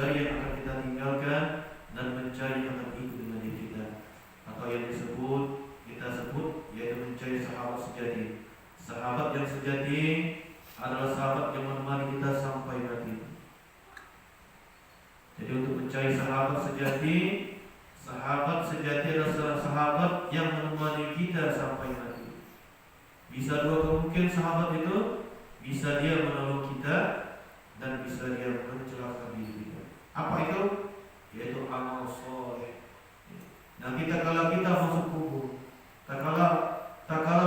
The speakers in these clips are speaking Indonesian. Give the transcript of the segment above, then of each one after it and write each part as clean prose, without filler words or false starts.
mencari yang akan kita tinggalkan, dan mencari yang akan ikut dengan diri kita. Atau yang kita sebut yaitu mencari sahabat sejati. Sahabat yang sejati adalah sahabat yang menemani kita sampai mati. Jadi untuk mencari sahabat sejati adalah sahabat yang menemani kita sampai mati. Bisa dua kemungkinan sahabat itu, bisa dia menolong kita dan bisa dia mencelakakan diri kita. Apa itu? Yaitu amal soleh. Nah, kalau kita masuk kubur, tak kala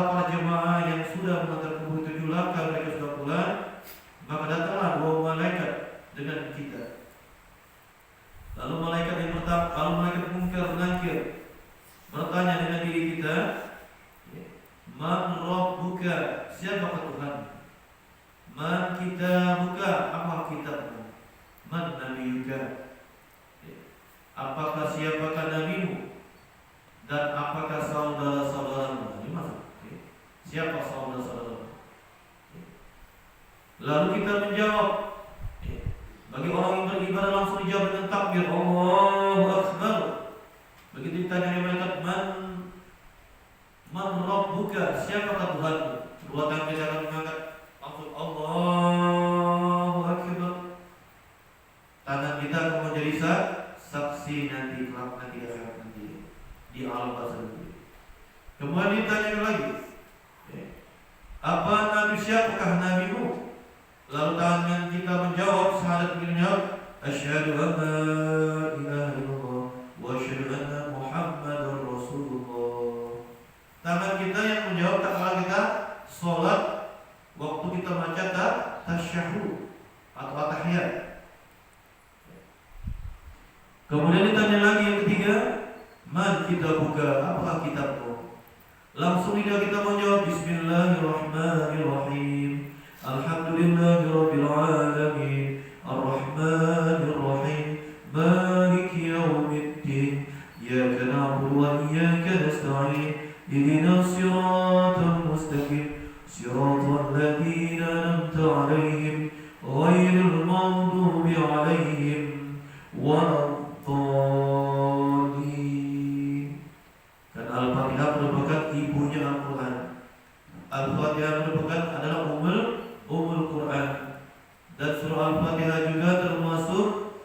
para jemaah yang sudah mengantar kubur itu 7 langkah mereka sudah pulang, maka datanglah 2 malaikat dengan kita. Lalu malaikat munkar nakir bertanya dengan diri kita, Man Rabbuka, siapakah Tuhan? Man kitabuka, apa kitabmu? Man nabiyuka, apakah siapakah nabimu? Dan apakah saudara-saudaramu? Ini maksud, siapa saudara-saudaramu? Lalu kita menjawab, bagi orang yang beribadah langsung dijawab dengan takbir, Allahu Akbar. Begitu ditanya oleh malaikat, Man Rabbuka, siapakah Tuhanmu? Dua tangan kita akan mengangkat, langsung Allahu Akbar. Tangan kita akan menjadi saksi nanti kelak nanti di alam barzakh nanti. Kemudian ditanya lagi, apa nabi, siapakah nabimu? Lalu tangan kita menjawab, syahadat menjawab, asyhadu an la ilaha illallah wa asyhadu anna Muhammadar Rasulullah. Tangan kita yang menjawab tak kala kita sholat, waktu kita baca tasyahud atau tahiyat. Kemudian ditanya lagi yang ketiga, Man kitabuka, apakah kitabmu? Langsung kita menjawab, Bismillahirrahmanirrahim, Alhamdulillahirabbil alamin, Arrahmanirrahim, Maliki yaumiddin, Iyyaka na'budu wa iyyaka nasta'in, Ihdinas siratal mustaqim, siratal ladzina an'amta 'alaihim, ghairil maghdubi 'alaihim waladdallin. Dan Al-Fatihah merupakan ibunya Al-Quran. Al-Fatihah adalah Ummul Quran. Dan surah Al-Fatihah juga termasuk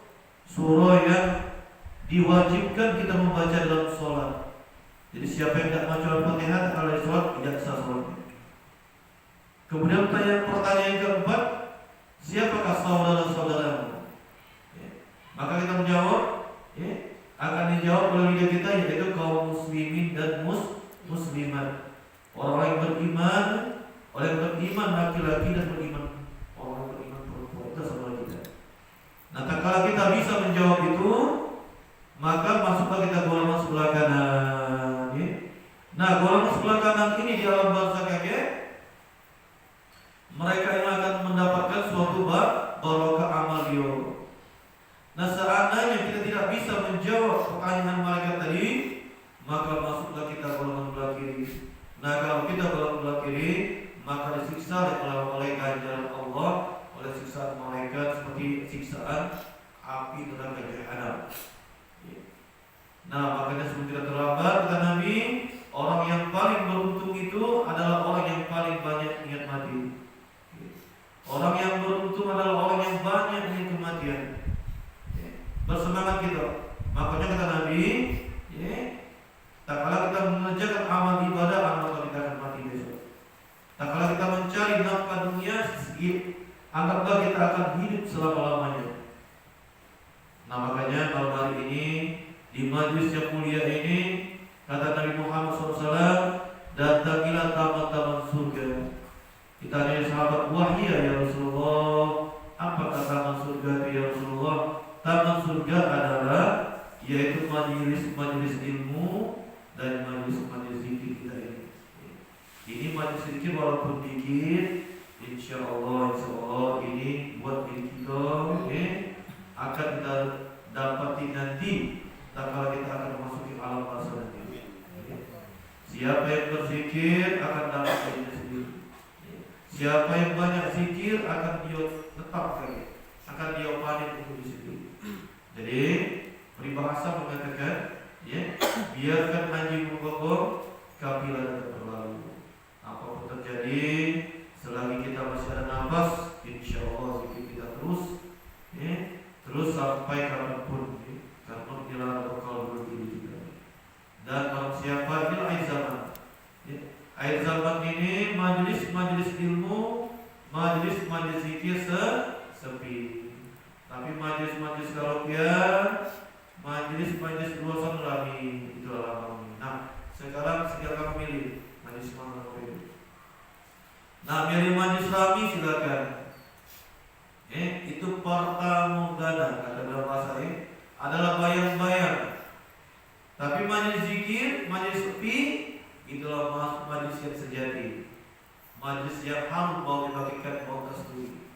surah yang diwajibkan kita membaca dalam sholat. Jadi siapa yang tidak baca Al-Fatihah kalau di sholat tidak sah sholatnya. Kemudian pertanyaan yang keempat, siapakah saudara-saudaramu? Maka kita menjawab, akan dijawab oleh lidah kita, yaitu kaum muslimin dan muslimat. Orang yang beriman, laki-laki dan beriman, orang beriman perempuan, itu saudara kita. Nah, kalau kita bisa menjawab itu, maka masuklah kita golongan sebelah kanan. Nah, golongan sebelah kanan ini di alam barzakh mereka yang akan mendapatkan suatu barokah amal dia. Nah, seandainya kita tidak bisa menjawab pertanyaan malaikat tadi, maka masuklah kita golongan sebelah kiri. Nah, kalau kita golongan sebelah kiri, maka disiksa oleh ganjaran Allah, oleh siksaan malaikat seperti siksaan api neraka jahanam. Nah, makanya sebelum kita terlambat, kata Nabi, orang yang paling beruntung itu adalah orang yang paling banyak ingat mati. Orang yang beruntung adalah orang yang banyak ingat kematian. Bersemangat kita. Makanya kata Nabi, tak kala kita mengerjakan amal ibadah, maka kita akan mati besok. Tak kala kita mencari nafkah dunia, anggaplah kita akan hidup selama-lamanya. Nah, makanya malam hari ini di majlis yang mulia ini, kata Nabi Muhammad SAW, datangilah taman-taman surga. Kita tanya sahabat, wahya ya Rasulullah, apakah taman surga ya Rasulullah? Taman surga adalah yaitu majelis ilmu dan majelis zikir kita ini. Ini majelis zikir walaupun dikit, insya Allah ini buat diri kita akan kita dapati nanti. Tak kala kita akan memasuki alam barzakh nanti. Siapa yang berzikir akan dapat dirinya sendiri. Siapa yang banyak zikir akan dia tetap akan dia panen untuk di situ. Jadi peribahasa mengatakan, ya, biarkan anjing menggonggong, kafilah tetap berlalu. Apapun terjadi, selagi kita masih ada nafas, insya Allah zikir kita terus, ya, terus sampai kapanpun, ya, karena kita bakal berdiri juga. Dan barang siapa ini akhir zaman, ya, akhir zaman ini majelis ilmu, majelis zikir sepi. Tapi majelis karaokean, majelis luasan rami itu ramai. Nah, sekarang kamu milih majelis mana kamu pilih. Nah, milih majelis rami silakan. Itu partamugana kata dalam bahasa ini adalah bayang-bayang. Tapi majelis zikir, majelis sepi itulah majelis yang sejati. Majelis yang harum bau dibagikan bau kasturi.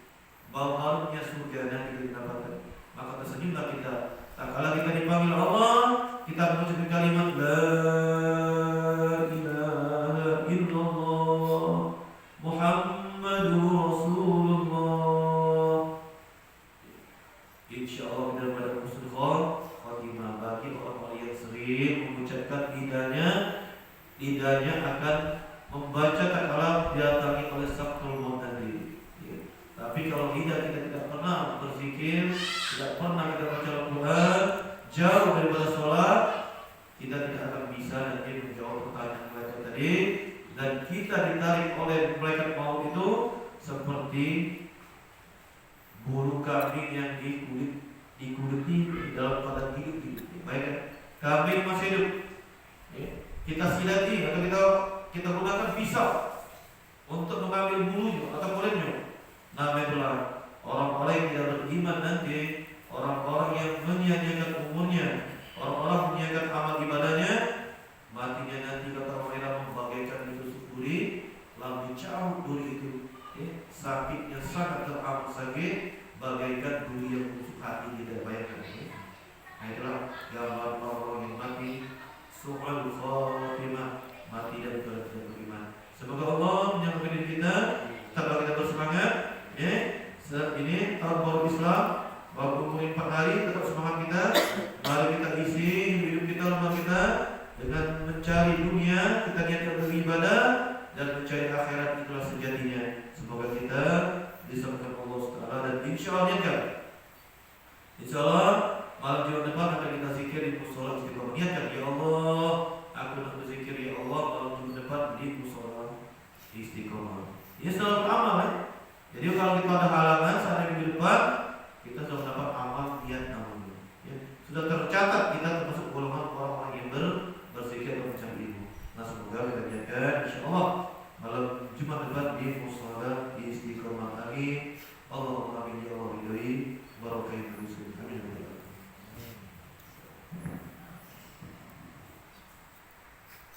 Bau harumnya surga yang kita dapatkan. Maka tersenyumlah kita. Tak kala kita dipanggil Allah, kita mengucapkan kalimat La ilaha illallah Muhammadur Rasulullah. Insya Allah kita pada husnul khatimah. Bagi orang-orang yang sering mengucapkan lidahnya akan membaca tak kala didatangi oleh saktul maut nanti. Tapi kalau lidah kita tidak pernah berzikir, tidak pernah kita baca Al-Quran, jauh daripada sholat, kita tidak akan bisa nanti menjawab pertanyaan mereka tadi. Dan kita ditarik oleh malaikat maut itu seperti bulu kambing yang dikuliti dalam keadaan hidup. Baik, kambing masih hidup, kita silati atau kita gunakan pisau untuk mengambil bulunya atau kulitnya. Nah, itulah orang-orang yang tidak beriman nanti, orang-orang yang menyia-nyiakan umurnya, orang-orang menyia-nyiakan amal ibadahnya, matinya nanti kata mereka membagaikan ditusuk duri, lalu dicabut duri itu, sakitnya sangat teramat sakit, bagaikan duri yang menusuk hati kita bayangkan. Nah, itulah gambar orang yang mati, su'al khatimah, mati dan tidak beriman. Semoga Allah menyelamatkan diri kita, tetaplah kita bersemangat. Ini tahun baru Islam, baru umur 4 hari, tetap semangat kita. Mari kita isi hidup kita, rumah kita dengan mencari dunia, kita niatkan beribadah dan mencari akhirat, itulah sejatinya. Semoga kita diselamatkan Allah SWT dan insya Allah niatkan. Insya Allah malam Jumat depan akan kita zikir di musola istiqomah. Niatkan, ya Allah, aku nak berzikir ya Allah malam Jumat depan di musola istiqomah. Ini selalu amal, Jadi kalau kita ada halangan saat minggu depan, kita sudah dapat amal niat namanya. Sudah tercatat kita